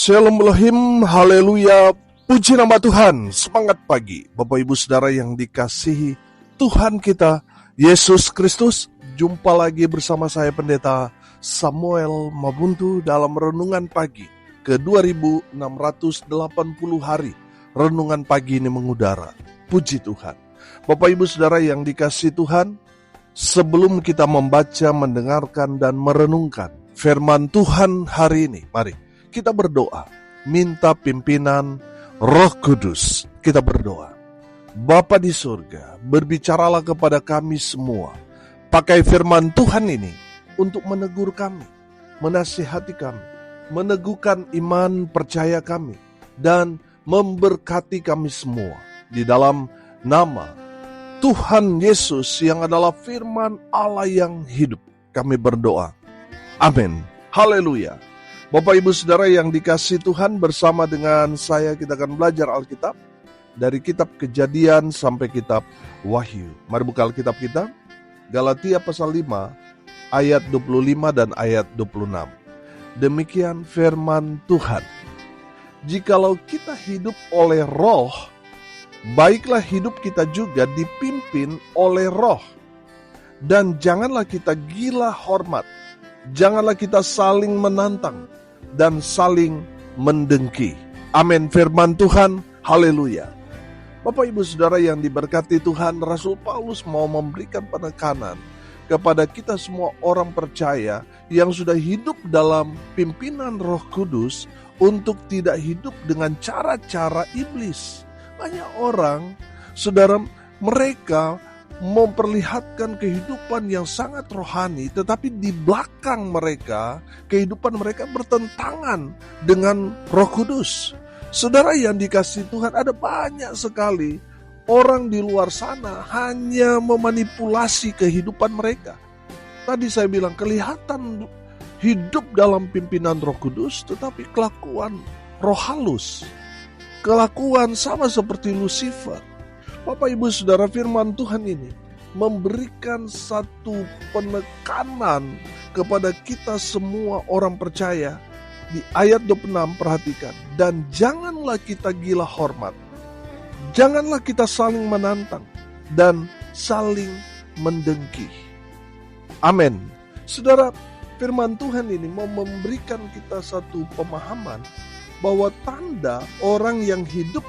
Shalom Elohim, haleluya, puji nama Tuhan, semangat pagi. Bapak Ibu Saudara yang dikasihi Tuhan kita, Yesus Kristus. Jumpa lagi bersama saya Pendeta Samuel Mabuntu dalam Renungan Pagi ke 2680 hari. Renungan pagi ini mengudara, puji Tuhan. Bapak Ibu Saudara yang dikasihi Tuhan, sebelum kita membaca, mendengarkan, dan merenungkan firman Tuhan hari ini, mari kita berdoa, minta pimpinan Roh Kudus. Kita berdoa. Bapa di surga, berbicaralah kepada kami semua. Pakai firman Tuhan ini untuk menegur kami, menasihati kami, meneguhkan iman percaya kami, dan memberkati kami semua. Di dalam nama Tuhan Yesus yang adalah firman Allah yang hidup, kami berdoa. Amin. Haleluya. Bapak Ibu Saudara yang dikasihi Tuhan, bersama dengan saya kita akan belajar Alkitab dari kitab Kejadian sampai kitab Wahyu. Mari buka Alkitab kita, Galatia pasal 5 ayat 25 dan ayat 26. Demikian firman Tuhan. Jikalau kita hidup oleh roh, baiklah hidup kita juga dipimpin oleh roh. Dan janganlah kita gila hormat, janganlah kita saling menantang dan saling mendengki. Amin. Firman Tuhan, haleluya. Bapak Ibu Saudara yang diberkati Tuhan, Rasul Paulus mau memberikan penekanan kepada kita semua orang percaya yang sudah hidup dalam pimpinan Roh Kudus untuk tidak hidup dengan cara-cara iblis. Banyak orang, saudara, mereka memperlihatkan kehidupan yang sangat rohani, tetapi di belakang mereka, kehidupan mereka bertentangan dengan Roh Kudus. Saudara yang dikasihi Tuhan, ada banyak sekali orang di luar sana hanya memanipulasi kehidupan mereka. Tadi saya bilang kelihatan hidup dalam pimpinan Roh Kudus, tetapi kelakuan roh halus, kelakuan sama seperti Lucifer. Bapak Ibu Saudara, firman Tuhan ini memberikan satu penekanan kepada kita semua orang percaya. Di ayat 26 perhatikan, dan janganlah kita gila hormat, janganlah kita saling menantang dan saling mendengki. Amin. Saudara, firman Tuhan ini mau memberikan kita satu pemahaman bahwa tanda orang yang hidup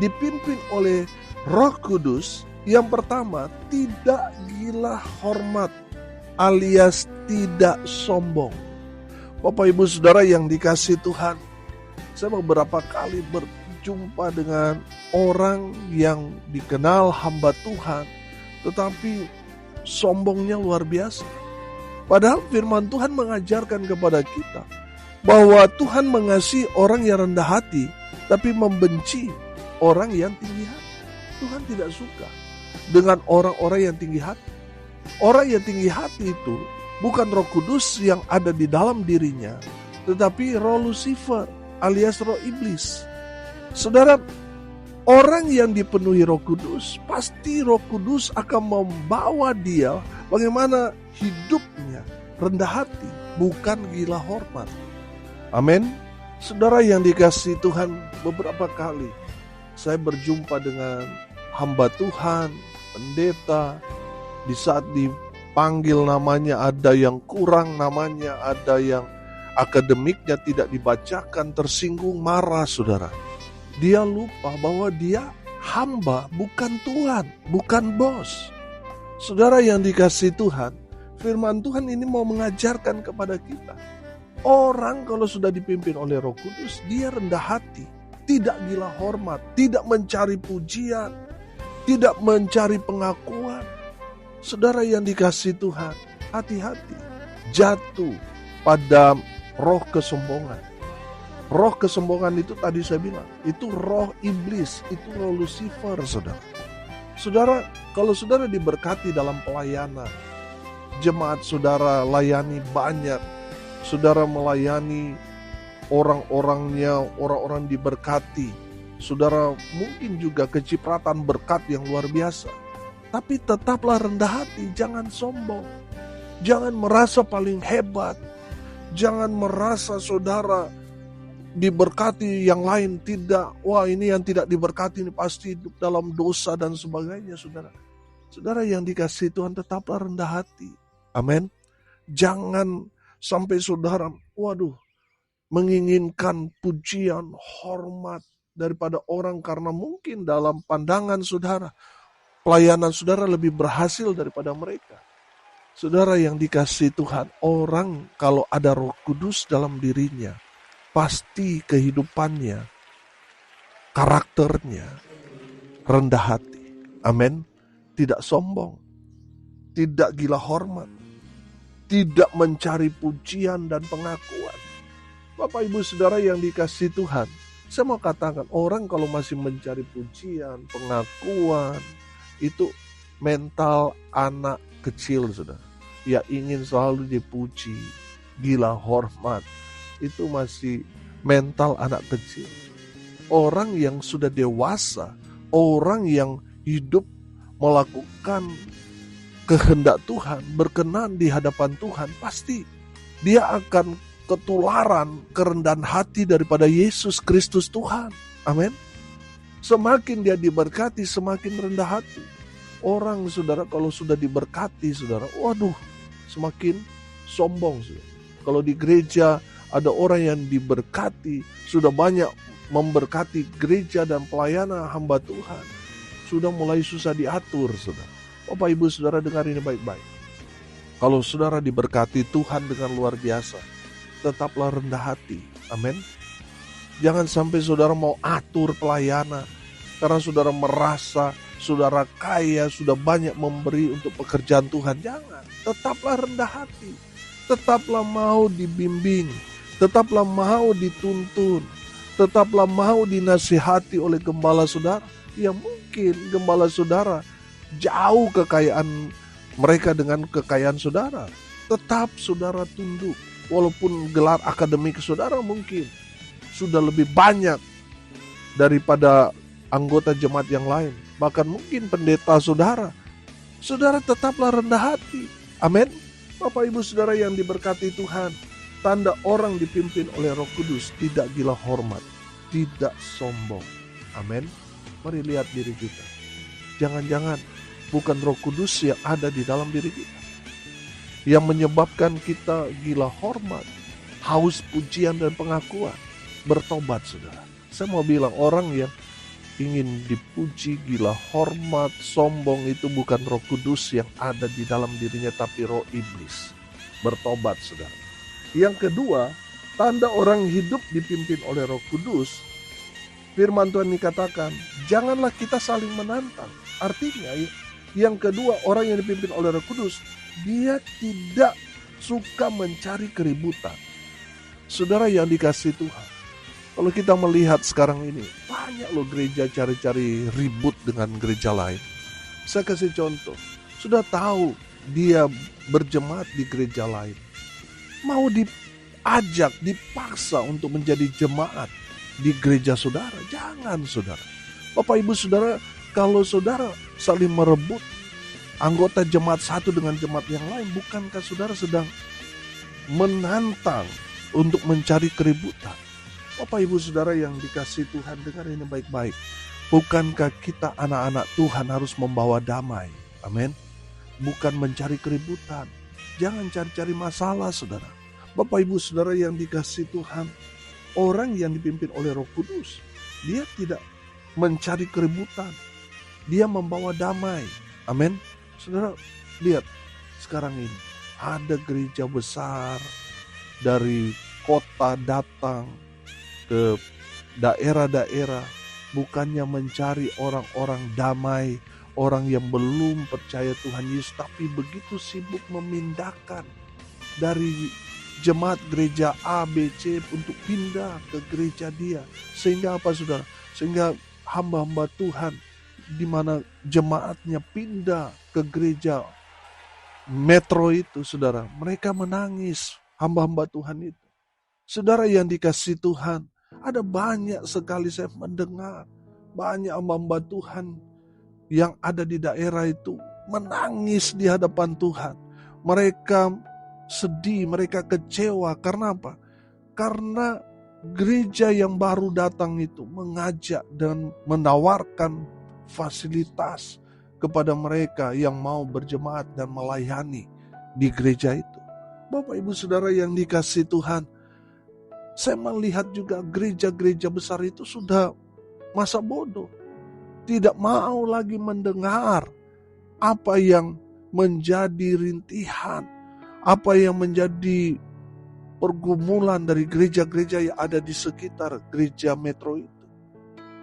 dipimpin oleh Roh Kudus, yang pertama, tidak gila hormat alias tidak sombong. Bapak Ibu Saudara yang dikasihi Tuhan, saya beberapa kali berjumpa dengan orang yang dikenal hamba Tuhan, tetapi sombongnya luar biasa. Padahal firman Tuhan mengajarkan kepada kita bahwa Tuhan mengasihi orang yang rendah hati, tapi membenci orang yang tinggi hati. Tuhan tidak suka dengan orang-orang yang tinggi hati. Orang yang tinggi hati itu bukan Roh Kudus yang ada di dalam dirinya, tetapi roh Lucifer alias roh iblis. Saudara, orang yang dipenuhi Roh Kudus, pasti Roh Kudus akan membawa dia bagaimana hidupnya rendah hati, bukan gila hormat. Amin. Saudara yang dikasihi Tuhan, beberapa kali saya berjumpa dengan hamba Tuhan, pendeta, di saat dipanggil namanya ada yang kurang namanya, ada yang akademiknya tidak dibacakan, tersinggung, marah, saudara. Dia lupa bahwa dia hamba, bukan Tuhan, bukan bos. Saudara yang dikasihi Tuhan, firman Tuhan ini mau mengajarkan kepada kita. Orang kalau sudah dipimpin oleh Roh Kudus, dia rendah hati, tidak gila hormat, tidak mencari pujian, tidak mencari pengakuan. Saudara yang dikasihi Tuhan, hati-hati jatuh pada roh kesombongan. Roh kesombongan itu tadi saya bilang, itu roh iblis, itu roh Lucifer, saudara. Saudara, kalau saudara diberkati dalam pelayanan, jemaat saudara layani banyak, saudara melayani orang-orangnya, orang-orang diberkati, saudara mungkin juga kecipratan berkat yang luar biasa. Tapi tetaplah rendah hati, jangan sombong. Jangan merasa paling hebat. Jangan merasa saudara diberkati, yang lain tidak. Wah, ini yang tidak diberkati ini pasti hidup dalam dosa dan sebagainya, saudara. Saudara yang dikasihi Tuhan, tetaplah rendah hati. Amin. Jangan sampai saudara, menginginkan pujian, hormat daripada orang karena mungkin dalam pandangan saudara, pelayanan saudara lebih berhasil daripada mereka. Saudara yang dikasihi Tuhan, orang kalau ada Roh Kudus dalam dirinya, pasti kehidupannya, karakternya rendah hati. Amin. Tidak sombong, tidak gila hormat, tidak mencari pujian dan pengakuan. Bapak Ibu Saudara yang dikasihi Tuhan, saya mau katakan, orang kalau masih mencari pujian, pengakuan, itu mental anak kecil, saudara. Ya ingin selalu dipuji, gila hormat, itu masih mental anak kecil. Orang yang sudah dewasa, orang yang hidup melakukan kehendak Tuhan, berkenan di hadapan Tuhan, pasti dia akan ketularan kerendahan hati daripada Yesus Kristus Tuhan. Amin. Semakin dia diberkati, semakin rendah hati. Orang, saudara, kalau sudah diberkati, saudara, semakin sombong, saudara. Kalau di gereja ada orang yang diberkati, sudah banyak memberkati gereja dan pelayanan hamba Tuhan, sudah mulai susah diatur, saudara. Bapak Ibu Saudara, dengar ini baik-baik. Kalau saudara diberkati Tuhan dengan luar biasa, tetaplah rendah hati. Amin. Jangan sampai saudara mau atur pelayanan karena saudara merasa saudara kaya, sudah banyak memberi untuk pekerjaan Tuhan. Jangan. Tetaplah rendah hati. Tetaplah mau dibimbing. Tetaplah mau dituntun. Tetaplah mau dinasihati oleh gembala saudara. Ya mungkin gembala saudara jauh kekayaan mereka dengan kekayaan saudara. Tetap saudara tunduk. Walaupun gelar akademik saudara mungkin sudah lebih banyak daripada anggota jemaat yang lain, bahkan mungkin pendeta saudara, saudara tetaplah rendah hati. Amin. Bapak Ibu Saudara yang diberkati Tuhan, tanda orang dipimpin oleh Roh Kudus tidak gila hormat, tidak sombong. Amin. Mari lihat diri kita. Jangan-jangan bukan Roh Kudus yang ada di dalam diri kita yang menyebabkan kita gila hormat, haus pujian dan pengakuan. Bertobat, saudara. Saya mau bilang, orang yang ingin dipuji, gila hormat, sombong, itu bukan Roh Kudus yang ada di dalam dirinya, tapi roh iblis. Bertobat, saudara. Yang kedua, tanda orang hidup dipimpin oleh Roh Kudus, firman Tuhan dikatakan, janganlah kita saling menantang. Artinya, yang kedua, orang yang dipimpin oleh Roh Kudus, dia tidak suka mencari keributan. Saudara yang dikasihi Tuhan, kalau kita melihat sekarang ini, banyak loh gereja cari-cari ribut dengan gereja lain. Saya kasih contoh, sudah tahu dia berjemaat di gereja lain, mau diajak, dipaksa untuk menjadi jemaat di gereja saudara. Jangan, saudara. Bapak Ibu Saudara, kalau saudara saling merebut anggota jemaat satu dengan jemaat yang lain, bukankah saudara sedang menantang untuk mencari keributan? Bapak Ibu Saudara yang dikasihi Tuhan, dengar ini baik-baik. Bukankah kita anak-anak Tuhan harus membawa damai? Amin. Bukan mencari keributan. Jangan cari-cari masalah, saudara. Bapak Ibu Saudara yang dikasihi Tuhan, orang yang dipimpin oleh Roh Kudus, dia tidak mencari keributan. Dia membawa damai. Amin. Saudara, lihat sekarang ini ada gereja besar dari kota datang ke daerah-daerah, bukannya mencari orang-orang damai, orang yang belum percaya Tuhan Yesus, tapi begitu sibuk memindahkan dari jemaat gereja A, B, C untuk pindah ke gereja dia. Sehingga apa, saudara? Sehingga hamba-hamba Tuhan di mana jemaatnya pindah ke gereja metro itu, saudara, mereka menangis, hamba-hamba Tuhan itu. Saudara yang dikasihi Tuhan, ada banyak sekali saya mendengar banyak hamba-hamba Tuhan yang ada di daerah itu menangis di hadapan Tuhan. Mereka sedih, mereka kecewa. Karena apa? Karena gereja yang baru datang itu mengajak dan menawarkan fasilitas kepada mereka yang mau berjemaat dan melayani di gereja itu. Bapak Ibu Saudara yang dikasihi Tuhan, saya melihat juga gereja-gereja besar itu sudah masa bodoh. Tidak mau lagi mendengar apa yang menjadi rintihan, apa yang menjadi pergumulan dari gereja-gereja yang ada di sekitar gereja metro itu.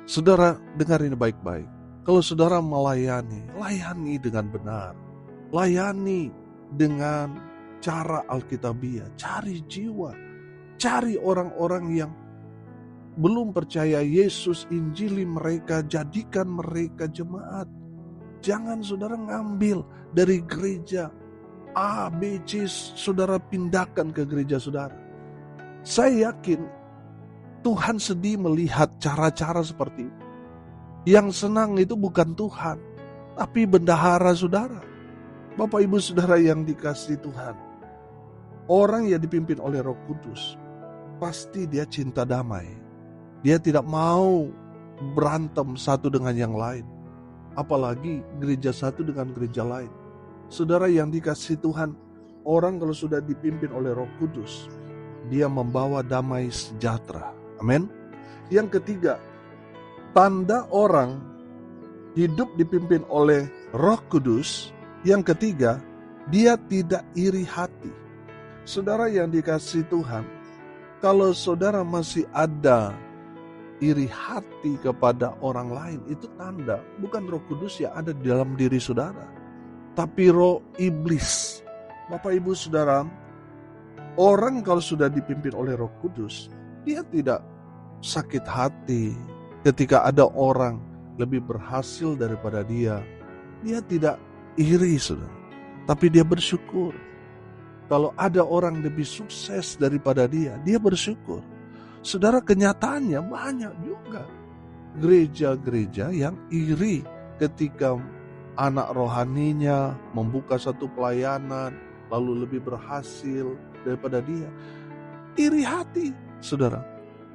Saudara, dengar ini baik-baik. Kalau saudara melayani, layani dengan benar. Layani dengan cara Alkitabiah. Cari jiwa. Cari orang-orang yang belum percaya Yesus, injili mereka, jadikan mereka jemaat. Jangan saudara ngambil dari gereja A, B, C, saudara pindahkan ke gereja saudara. Saya yakin Tuhan sedih melihat cara-cara seperti itu. Yang senang itu bukan Tuhan, tapi bendahara saudara. Bapak Ibu Saudara yang dikasihi Tuhan, orang yang dipimpin oleh Roh Kudus, pasti dia cinta damai. Dia tidak mau berantem satu dengan yang lain. Apalagi gereja satu dengan gereja lain. Saudara yang dikasihi Tuhan, orang kalau sudah dipimpin oleh Roh Kudus, dia membawa damai sejahtera. Amin. Yang ketiga, tanda orang hidup dipimpin oleh Roh Kudus. Yang ketiga, dia tidak iri hati. Saudara yang dikasihi Tuhan, kalau saudara masih ada iri hati kepada orang lain, itu tanda bukan Roh Kudus yang ada di dalam diri saudara, tapi roh iblis. Bapak Ibu Saudara, orang kalau sudah dipimpin oleh Roh Kudus, dia tidak sakit hati ketika ada orang lebih berhasil daripada dia. Dia tidak iri, saudara, tapi dia bersyukur. Kalau ada orang lebih sukses daripada dia, dia bersyukur. Saudara, kenyataannya banyak juga gereja-gereja yang iri ketika anak rohaninya membuka satu pelayanan lalu lebih berhasil daripada dia. Iri hati, saudara.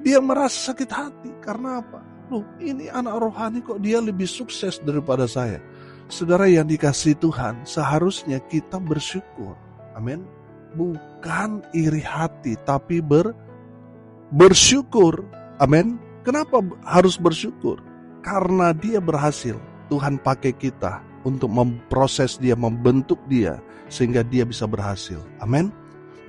Dia merasa sakit hati. Karena apa? Loh, ini anak rohani kok dia lebih sukses daripada saya. Saudara yang dikasihi Tuhan, seharusnya kita bersyukur. Amin. Bukan iri hati, tapi bersyukur. Amin. Kenapa harus bersyukur? Karena dia berhasil. Tuhan pakai kita untuk memproses dia, membentuk dia, sehingga dia bisa berhasil. Amin.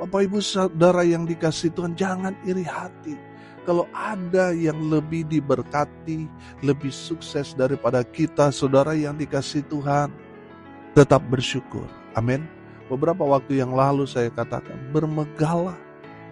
Bapak Ibu Saudara yang dikasihi Tuhan, jangan iri hati. Kalau ada yang lebih diberkati, lebih sukses daripada kita, saudara yang dikasihi Tuhan, tetap bersyukur. Amin. Beberapa waktu yang lalu saya katakan, bermegahlah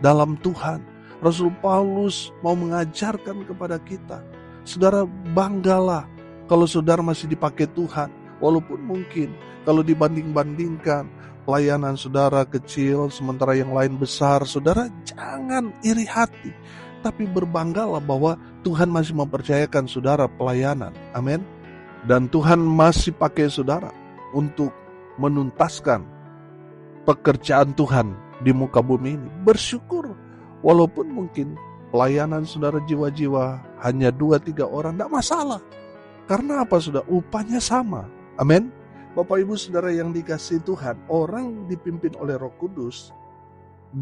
dalam Tuhan. Rasul Paulus mau mengajarkan kepada kita, saudara, banggalah kalau saudara masih dipakai Tuhan. Walaupun mungkin kalau dibanding-bandingkan pelayanan saudara kecil sementara yang lain besar, saudara jangan iri hati. Tapi berbanggalah bahwa Tuhan masih mempercayakan saudara pelayanan. Amin. Dan Tuhan masih pakai saudara untuk menuntaskan pekerjaan Tuhan di muka bumi ini. Bersyukur. Walaupun mungkin pelayanan saudara jiwa-jiwa hanya 2-3 orang, tidak masalah. Karena apa saudara? Upahnya sama. Amin. Bapak Ibu Saudara yang dikasihi Tuhan, orang dipimpin oleh Roh Kudus,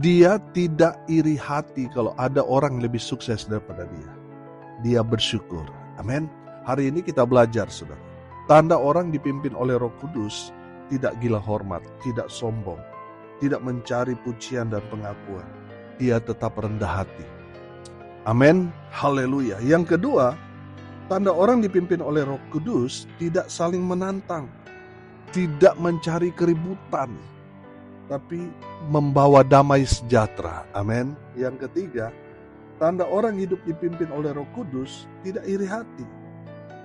dia tidak iri hati kalau ada orang lebih sukses daripada dia. Dia bersyukur. Amin. Hari ini kita belajar, saudara. Tanda orang dipimpin oleh Roh Kudus, tidak gila hormat, tidak sombong, tidak mencari pujian dan pengakuan. Dia tetap rendah hati. Amin. Haleluya. Yang kedua, tanda orang dipimpin oleh Roh Kudus tidak saling menantang, tidak mencari keributan, tapi membawa damai sejahtera. Amin. Yang ketiga, tanda orang hidup dipimpin oleh Roh Kudus tidak iri hati.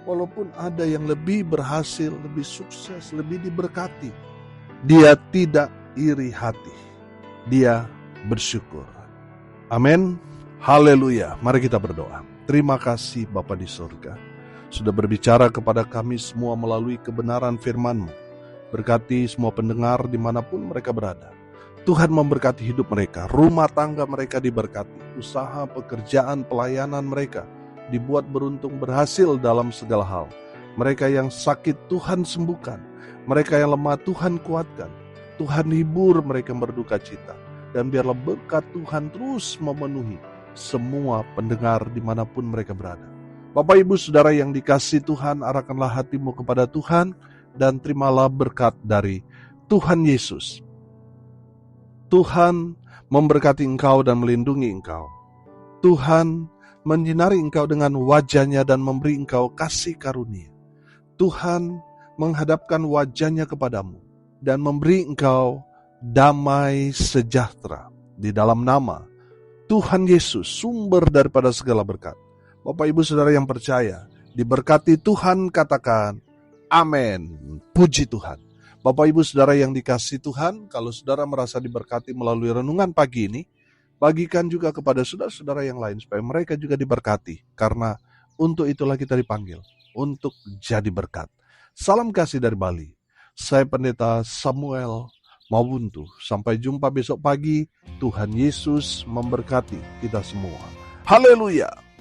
Walaupun ada yang lebih berhasil, lebih sukses, lebih diberkati, dia tidak iri hati. Dia bersyukur. Amin. Haleluya. Mari kita berdoa. Terima kasih Bapa di surga, sudah berbicara kepada kami semua melalui kebenaran firman-Mu. Berkati semua pendengar dimanapun mereka berada. Tuhan memberkati hidup mereka, rumah tangga mereka diberkati, usaha, pekerjaan, pelayanan mereka dibuat beruntung berhasil dalam segala hal. Mereka yang sakit Tuhan sembuhkan, mereka yang lemah Tuhan kuatkan, Tuhan hibur mereka berduka cita. Dan biarlah berkat Tuhan terus memenuhi semua pendengar dimanapun mereka berada. Bapak Ibu Saudara yang dikasihi Tuhan, arahkanlah hatimu kepada Tuhan dan terimalah berkat dari Tuhan Yesus. Tuhan memberkati engkau dan melindungi engkau. Tuhan menyinari engkau dengan wajah-Nya dan memberi engkau kasih karunia. Tuhan menghadapkan wajah-Nya kepadamu dan memberi engkau damai sejahtera. Di dalam nama Tuhan Yesus, sumber daripada segala berkat. Bapak Ibu Saudara yang percaya, diberkati Tuhan, katakan amin. Puji Tuhan. Bapak Ibu Saudara yang dikasihi Tuhan, kalau saudara merasa diberkati melalui renungan pagi ini, bagikan juga kepada saudara-saudara yang lain supaya mereka juga diberkati. Karena untuk itulah kita dipanggil, untuk jadi berkat. Salam kasih dari Bali. Saya Pendeta Samuel Mawuntu. Sampai jumpa besok pagi. Tuhan Yesus memberkati kita semua. Haleluya.